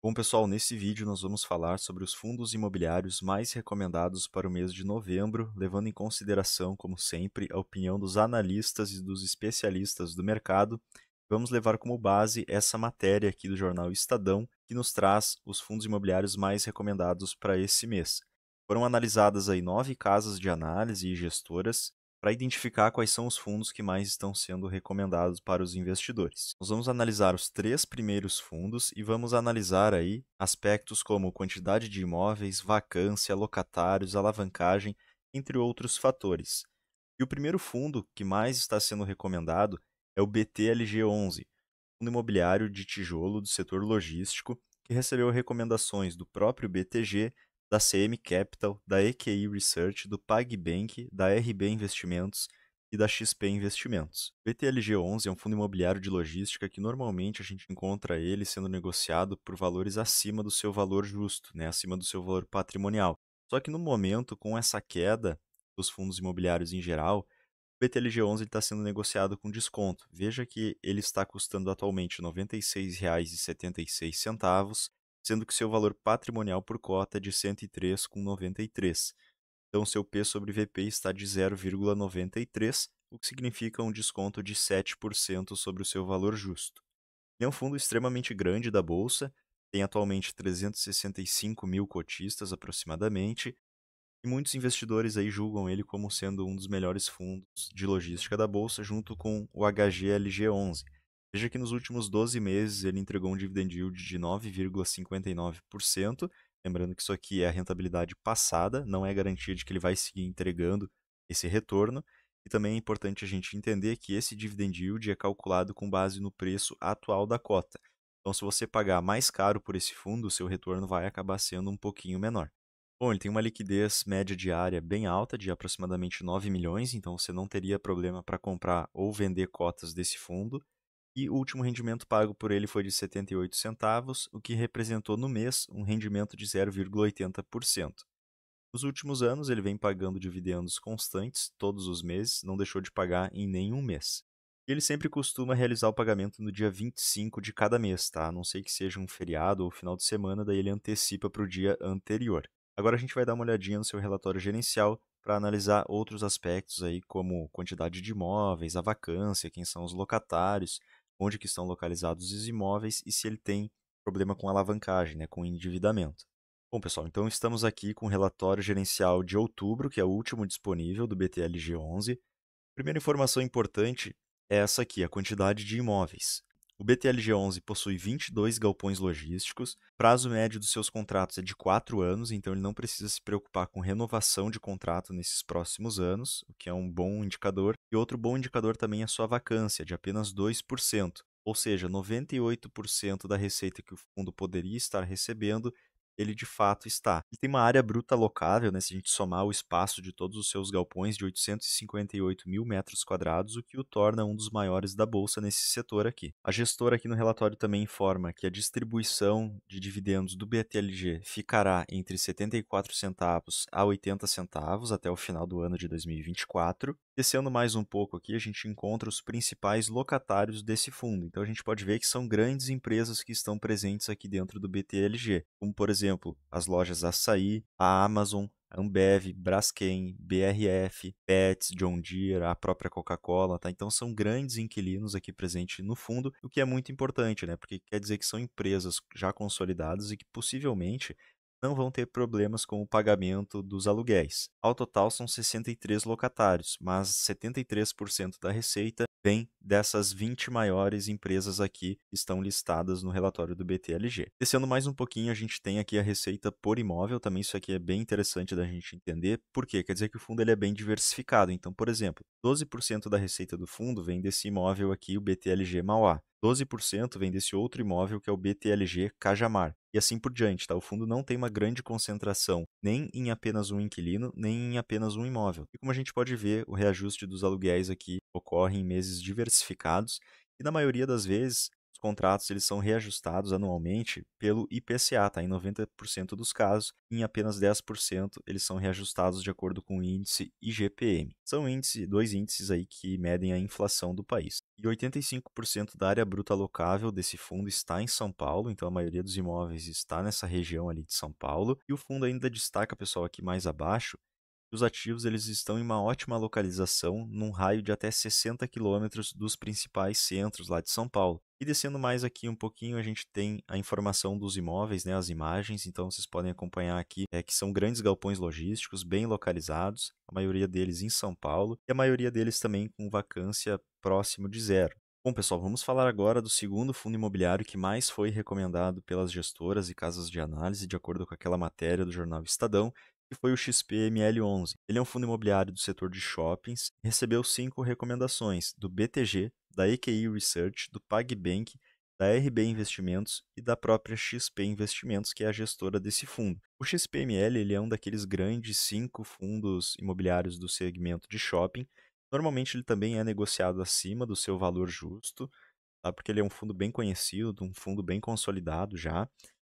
Bom, pessoal, nesse vídeo nós vamos falar sobre os fundos imobiliários mais recomendados para o mês de novembro, levando em consideração, como sempre, a opinião dos analistas e dos especialistas do mercado. Vamos levar como base essa matéria aqui do jornal Estadão, que nos traz os fundos imobiliários mais recomendados para esse mês. Foram analisadas aí 9 casas de análise e gestoras para identificar quais são os fundos que mais estão sendo recomendados para os investidores. Nós vamos analisar os 3 primeiros fundos e vamos analisar aí aspectos como quantidade de imóveis, vacância, locatários, alavancagem, entre outros fatores. E o primeiro fundo que mais está sendo recomendado é o BTLG11, fundo imobiliário de tijolo do setor logístico, que recebeu recomendações do próprio BTG, da CM Capital, da EQI Research, do PagBank, da RB Investimentos e da XP Investimentos. O BTLG11 é um fundo imobiliário de logística que normalmente a gente encontra ele sendo negociado por valores acima do seu valor justo, acima do seu valor patrimonial. Só que no momento, com essa queda dos fundos imobiliários em geral, o BTLG11 está sendo negociado com desconto. Veja que ele está custando atualmente R$ 96,76, sendo que seu valor patrimonial por cota é de R$ 103,93. Então, seu P sobre VP está de 0,93, o que significa um desconto de 7% sobre o seu valor justo. Ele é um fundo extremamente grande da Bolsa, tem atualmente 365 mil cotistas aproximadamente, e muitos investidores aí julgam ele como sendo um dos melhores fundos de logística da bolsa, junto com o HGLG11. Veja que nos últimos 12 meses ele entregou um dividend yield de 9,59%. Lembrando que isso aqui é a rentabilidade passada, não é garantia de que ele vai seguir entregando esse retorno. E também é importante a gente entender que esse dividend yield é calculado com base no preço atual da cota. Então, se você pagar mais caro por esse fundo, o seu retorno vai acabar sendo um pouquinho menor. Bom, ele tem uma liquidez média diária bem alta, de aproximadamente 9 milhões, então você não teria problema para comprar ou vender cotas desse fundo. E o último rendimento pago por ele foi de 78 centavos, o que representou no mês um rendimento de 0,80%. Nos últimos anos, ele vem pagando dividendos constantes todos os meses, não deixou de pagar em nenhum mês. E ele sempre costuma realizar o pagamento no dia 25 de cada mês, tá? A não sei que seja um feriado ou final de semana, daí ele antecipa para o dia anterior. Agora a gente vai dar uma olhadinha no seu relatório gerencial para analisar outros aspectos aí, como quantidade de imóveis, a vacância, quem são os locatários, onde que estão localizados os imóveis e se ele tem problema com alavancagem, com endividamento. Bom, pessoal, então estamos aqui com o relatório gerencial de outubro, que é o último disponível do BTLG11. Primeira informação importante é essa aqui, a quantidade de imóveis. O BTLG11 possui 22 galpões logísticos, prazo médio dos seus contratos é de 4 anos, então ele não precisa se preocupar com renovação de contrato nesses próximos anos, o que é um bom indicador. E outro bom indicador também é a sua vacância, de apenas 2%, ou seja, 98% da receita que o fundo poderia estar recebendo ele de fato está. Ele tem uma área bruta locável, se a gente somar o espaço de todos os seus galpões, de 858 mil metros quadrados, o que o torna um dos maiores da Bolsa nesse setor aqui. A gestora aqui no relatório também informa que a distribuição de dividendos do BTLG ficará entre 74 centavos a 80 centavos até o final do ano de 2024. Descendo mais um pouco aqui, a gente encontra os principais locatários desse fundo. Então a gente pode ver que são grandes empresas que estão presentes aqui dentro do BTLG, como por exemplo, as lojas Açaí, a Amazon, a Ambev, Braskem, BRF, Pets, John Deere, a própria Coca-Cola, tá? Então são grandes inquilinos aqui presentes no fundo, o que é muito importante, porque quer dizer que são empresas já consolidadas e que possivelmente não vão ter problemas com o pagamento dos aluguéis. Ao total, são 63 locatários, mas 73% da receita vem dessas 20 maiores empresas aqui que estão listadas no relatório do BTLG. Descendo mais um pouquinho, a gente tem aqui a receita por imóvel, também isso aqui é bem interessante da gente entender. Por quê? Quer dizer que o fundo ele é bem diversificado. Então, por exemplo, 12% da receita do fundo vem desse imóvel aqui, o BTLG Mauá. 12% vem desse outro imóvel que é o BTLG Cajamar. E assim por diante, tá? O fundo não tem uma grande concentração nem em apenas um inquilino, nem em apenas um imóvel. E como a gente pode ver, o reajuste dos aluguéis aqui ocorre em meses diversificados e na maioria das vezes, os contratos eles são reajustados anualmente pelo IPCA, tá? Em 90% dos casos, em apenas 10% eles são reajustados de acordo com o índice IGPM. São dois índices aí que medem a inflação do país. E 85% da área bruta alocável desse fundo está em São Paulo, então a maioria dos imóveis está nessa região ali de São Paulo. E o fundo ainda destaca, pessoal, aqui mais abaixo, os ativos eles estão em uma ótima localização, num raio de até 60 quilômetros dos principais centros lá de São Paulo. E descendo mais aqui um pouquinho, a gente tem a informação dos imóveis, né, as imagens, então vocês podem acompanhar aqui que são grandes galpões logísticos, bem localizados, a maioria deles em São Paulo, e a maioria deles também com vacância próximo de zero. Bom, pessoal, vamos falar agora do segundo fundo imobiliário que mais foi recomendado pelas gestoras e casas de análise, de acordo com aquela matéria do jornal Estadão, que foi o XPML11. Ele é um fundo imobiliário do setor de shoppings, recebeu 5 recomendações do BTG, da EQI Research, do PagBank, da RB Investimentos e da própria XP Investimentos, que é a gestora desse fundo. O XPML ele é um daqueles grandes 5 fundos imobiliários do segmento de shopping. Normalmente ele também é negociado acima do seu valor justo, tá? Porque ele é um fundo bem conhecido, um fundo bem consolidado já.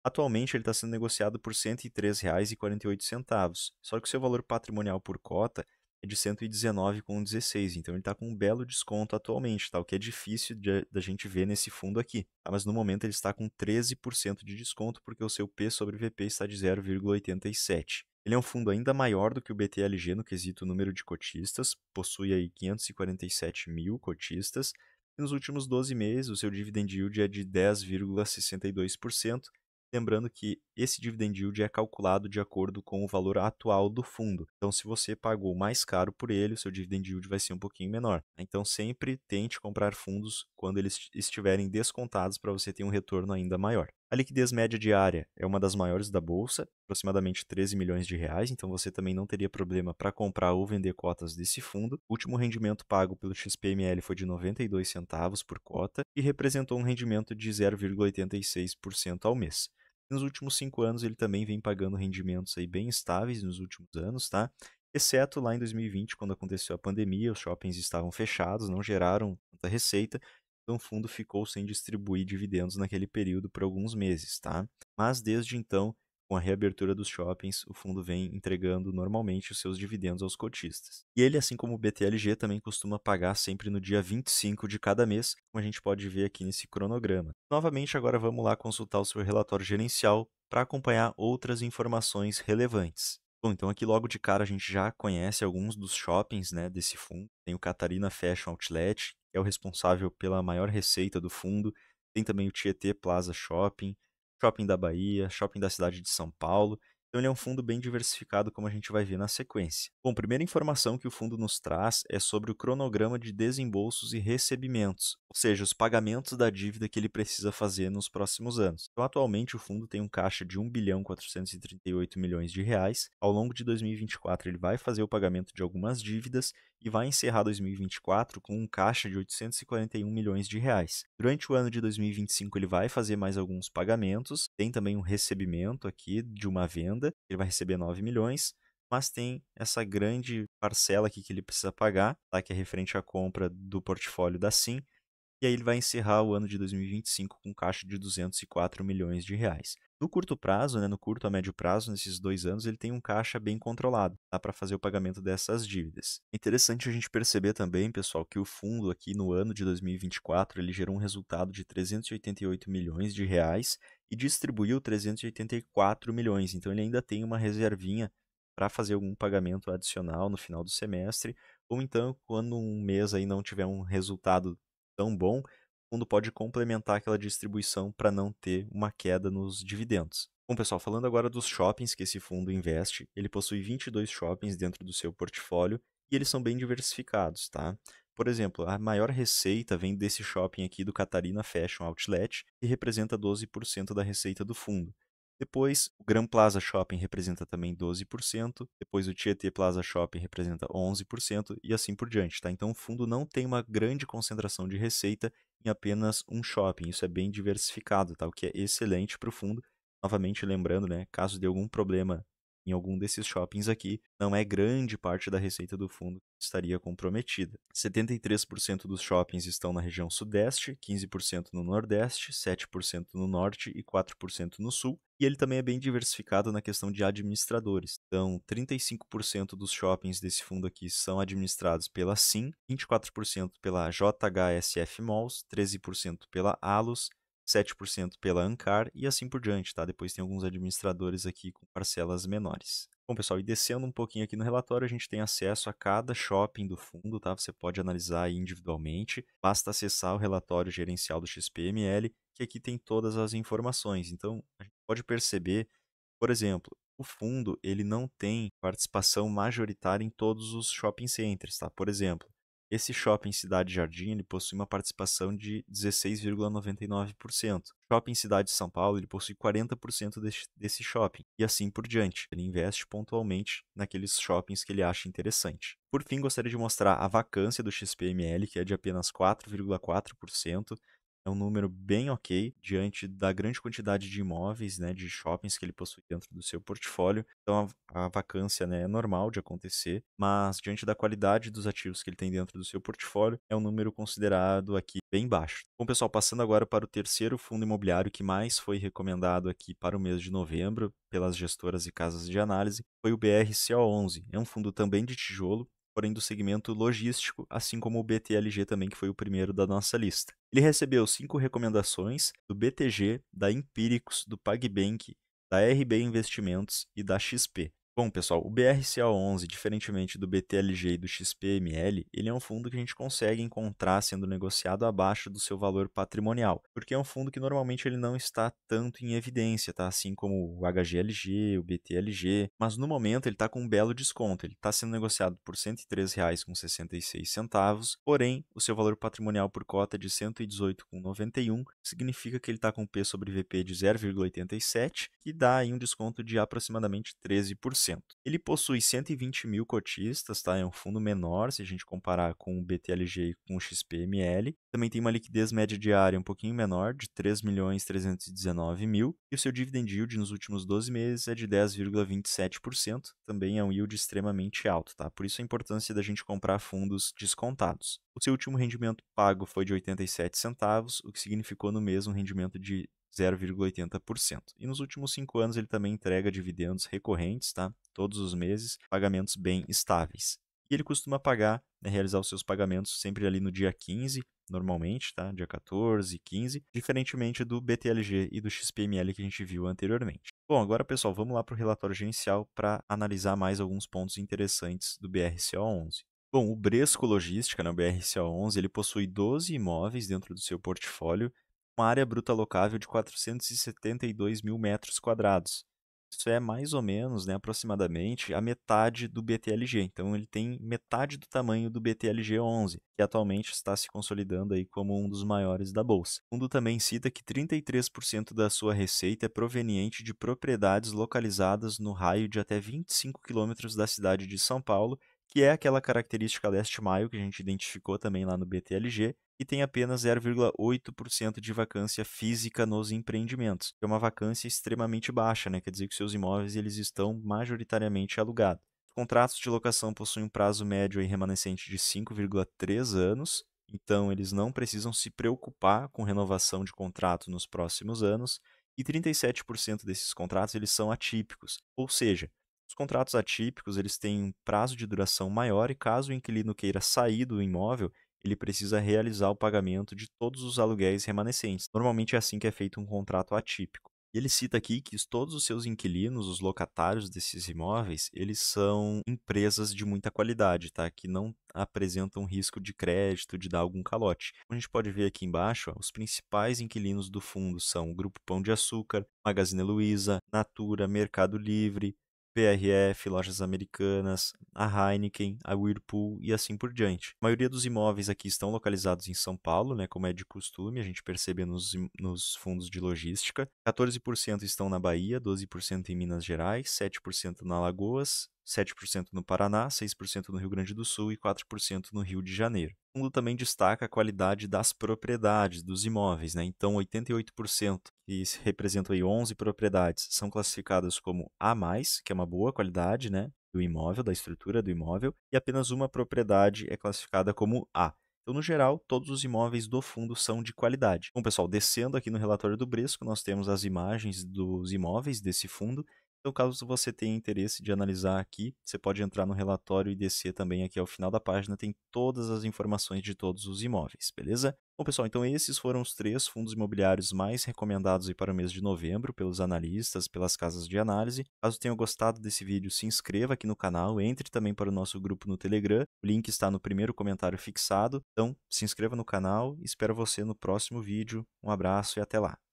Atualmente ele está sendo negociado por R$ 103,48, só que o seu valor patrimonial por cota é de R$ 119,16, então ele está com um belo desconto atualmente, tá? O que é difícil da gente ver nesse fundo aqui, tá? Mas no momento ele está com 13% de desconto porque o seu P sobre VP está de 0,87. Ele é um fundo ainda maior do que o BTLG no quesito número de cotistas, possui aí 547 mil cotistas, e nos últimos 12 meses o seu dividend yield é de 10,62%, lembrando que esse dividend yield é calculado de acordo com o valor atual do fundo. Então, se você pagou mais caro por ele, o seu dividend yield vai ser um pouquinho menor. Então, sempre tente comprar fundos quando eles estiverem descontados para você ter um retorno ainda maior. A liquidez média diária é uma das maiores da bolsa, aproximadamente 13 milhões de reais, então você também não teria problema para comprar ou vender cotas desse fundo. O último rendimento pago pelo XPML foi de 92 centavos por cota e representou um rendimento de 0,86% ao mês. Nos últimos 5 anos ele também vem pagando rendimentos aí bem estáveis nos últimos anos, tá? Exceto lá em 2020, quando aconteceu a pandemia, os shoppings estavam fechados, não geraram tanta receita, então o fundo ficou sem distribuir dividendos naquele período por alguns meses, tá? Mas desde então, com a reabertura dos shoppings, o fundo vem entregando normalmente os seus dividendos aos cotistas. E ele, assim como o BTLG, também costuma pagar sempre no dia 25 de cada mês, como a gente pode ver aqui nesse cronograma. Novamente, agora vamos lá consultar o seu relatório gerencial para acompanhar outras informações relevantes. Bom, então aqui logo de cara a gente já conhece alguns dos shoppings, né, desse fundo. Tem o Catarina Fashion Outlet, que é o responsável pela maior receita do fundo. Tem também o Tietê Plaza Shopping, Shopping da Bahia, Shopping da cidade de São Paulo. Então ele é um fundo bem diversificado, como a gente vai ver na sequência. Bom, a primeira informação que o fundo nos traz é sobre o cronograma de desembolsos e recebimentos, ou seja, os pagamentos da dívida que ele precisa fazer nos próximos anos. Então, atualmente o fundo tem um caixa de 1.438 milhões de reais. Ao longo de 2024 ele vai fazer o pagamento de algumas dívidas e vai encerrar 2024 com um caixa de 841 milhões de reais. Durante o ano de 2025 ele vai fazer mais alguns pagamentos, tem também um recebimento aqui de uma venda, ele vai receber 9 milhões, mas tem essa grande parcela aqui que ele precisa pagar, tá? Que é referente à compra do portfólio da Sim, e aí ele vai encerrar o ano de 2025 com caixa de 204 milhões de reais. No curto prazo, né, no curto a médio prazo, nesses 2 anos, ele tem um caixa bem controlado, tá, para fazer o pagamento dessas dívidas. É interessante a gente perceber também, pessoal, que o fundo aqui no ano de 2024 ele gerou um resultado de 388 milhões de reais e distribuiu 384 milhões. Então ele ainda tem uma reservinha para fazer algum pagamento adicional no final do semestre, ou então quando um mês aí não tiver um resultado tão bom, o fundo pode complementar aquela distribuição para não ter uma queda nos dividendos. Bom, pessoal, falando agora dos shoppings que esse fundo investe, ele possui 22 shoppings dentro do seu portfólio e eles são bem diversificados, tá? Por exemplo, a maior receita vem desse shopping aqui do Catarina Fashion Outlet, que representa 12% da receita do fundo. Depois, o Gran Plaza Shopping representa também 12%, depois o Tietê Plaza Shopping representa 11% e assim por diante, tá? Então o fundo não tem uma grande concentração de receita em apenas um shopping, isso é bem diversificado, tá? O que é excelente para o fundo. Novamente lembrando, né, caso de algum problema em algum desses shoppings aqui, não é grande parte da receita do fundo que estaria comprometida. 73% dos shoppings estão na região sudeste, 15% no nordeste, 7% no norte e 4% no sul. E ele também é bem diversificado na questão de administradores. Então, 35% dos shoppings desse fundo aqui são administrados pela SIM, 24% pela JHSF Malls, 13% pela Alus, 7% pela Ancar e assim por diante, tá? Depois tem alguns administradores aqui com parcelas menores. Bom, pessoal, e descendo um pouquinho aqui no relatório, a gente tem acesso a cada shopping do fundo, tá? Você pode analisar aí individualmente. Basta acessar o relatório gerencial do XPML, que aqui tem todas as informações. Então, a gente pode perceber, por exemplo, o fundo ele não tem participação majoritária em todos os shopping centers, tá? Por exemplo, esse shopping Cidade Jardim ele possui uma participação de 16,99%. Shopping Cidade de São Paulo ele possui 40% desse shopping e assim por diante. Ele investe pontualmente naqueles shoppings que ele acha interessante. Por fim, gostaria de mostrar a vacância do XPML, que é de apenas 4,4%. É um número bem ok diante da grande quantidade de imóveis, né, de shoppings que ele possui dentro do seu portfólio. Então, a vacância, né, é normal de acontecer, mas diante da qualidade dos ativos que ele tem dentro do seu portfólio, é um número considerado aqui bem baixo. Bom, pessoal, passando agora para o terceiro fundo imobiliário que mais foi recomendado aqui para o mês de novembro pelas gestoras e casas de análise, foi o BRCO11. É um fundo também de tijolo, porém do segmento logístico, assim como o BTLG também, que foi o primeiro da nossa lista. Ele recebeu 5 recomendações do BTG, da Empíricos, do PagBank, da RB Investimentos e da XP. Bom, pessoal, o BRCA11, diferentemente do BTLG e do XPML, ele é um fundo que a gente consegue encontrar sendo negociado abaixo do seu valor patrimonial, porque é um fundo que normalmente ele não está tanto em evidência, tá? Assim como o HGLG, o BTLG, mas no momento ele está com um belo desconto, ele está sendo negociado por R$ 103,66, porém o seu valor patrimonial por cota é de R$ 118,91, significa que ele está com um P sobre VP de 0,87, que dá aí um desconto de aproximadamente 13%. Ele possui 120 mil cotistas, tá? É um fundo menor se a gente comparar com o BTLG e com o XPML. Também tem uma liquidez média diária um pouquinho menor, de 3.319.000, e o seu dividend yield nos últimos 12 meses é de 10,27%. Também é um yield extremamente alto, tá? Por isso a importância da gente comprar fundos descontados. O seu último rendimento pago foi de 87 centavos, o que significou no mês um rendimento de 0,80%. E nos últimos 5 anos ele também entrega dividendos recorrentes, tá? Todos os meses, pagamentos bem estáveis. E ele costuma pagar, né, realizar os seus pagamentos sempre ali no dia 15, normalmente, tá? Dia 14, 15, diferentemente do BTLG e do XPML que a gente viu anteriormente. Bom, agora, pessoal, vamos lá para o relatório gerencial para analisar mais alguns pontos interessantes do BRCO11. Bom, o Bresco Logística, né, o BRCO11, ele possui 12 imóveis dentro do seu portfólio, uma área bruta locável de 472 mil metros quadrados. Isso é mais ou menos, né, aproximadamente, a metade do BTLG. Então, ele tem metade do tamanho do BTLG 11, que atualmente está se consolidando aí como um dos maiores da Bolsa. O fundo também cita que 33% da sua receita é proveniente de propriedades localizadas no raio de até 25 quilômetros da cidade de São Paulo, que é aquela característica leste-maio que a gente identificou também lá no BTLG, e tem apenas 0,8% de vacância física nos empreendimentos, que é uma vacância extremamente baixa, né? Quer dizer que seus imóveis eles estão majoritariamente alugados. Os contratos de locação possuem um prazo médio aí remanescente de 5,3 anos, então eles não precisam se preocupar com renovação de contrato nos próximos anos, e 37% desses contratos eles são atípicos, ou seja, os contratos atípicos eles têm um prazo de duração maior e caso o inquilino queira sair do imóvel, ele precisa realizar o pagamento de todos os aluguéis remanescentes. Normalmente é assim que é feito um contrato atípico. E ele cita aqui que todos os seus inquilinos, os locatários desses imóveis, eles são empresas de muita qualidade, tá? Que não apresentam risco de crédito, de dar algum calote. Como a gente pode ver aqui embaixo, ó, os principais inquilinos do fundo são o Grupo Pão de Açúcar, Magazine Luiza, Natura, Mercado Livre, PRF, Lojas Americanas, a Heineken, a Whirlpool e assim por diante. A maioria dos imóveis aqui estão localizados em São Paulo, né, como é de costume, a gente percebe nos fundos de logística. 14% estão na Bahia, 12% em Minas Gerais, 7% na Alagoas, 7% no Paraná, 6% no Rio Grande do Sul e 4% no Rio de Janeiro. O fundo também destaca a qualidade das propriedades, dos imóveis, né? Então, 88%, que representam aí 11 propriedades, são classificadas como A+, que é uma boa qualidade, né, do imóvel, da estrutura do imóvel, e apenas uma propriedade é classificada como A. Então, no geral, todos os imóveis do fundo são de qualidade. Bom, pessoal, descendo aqui no relatório do Bresco, nós temos as imagens dos imóveis desse fundo. Então, caso você tenha interesse de analisar aqui, você pode entrar no relatório e descer também aqui ao final da página, tem todas as informações de todos os imóveis, beleza? Bom, pessoal, então esses foram os 3 fundos imobiliários mais recomendados aí para o mês de novembro pelos analistas, pelas casas de análise. Caso tenham gostado desse vídeo, se inscreva aqui no canal, entre também para o nosso grupo no Telegram, o link está no primeiro comentário fixado. Então, se inscreva no canal, espero você no próximo vídeo. Um abraço e até lá!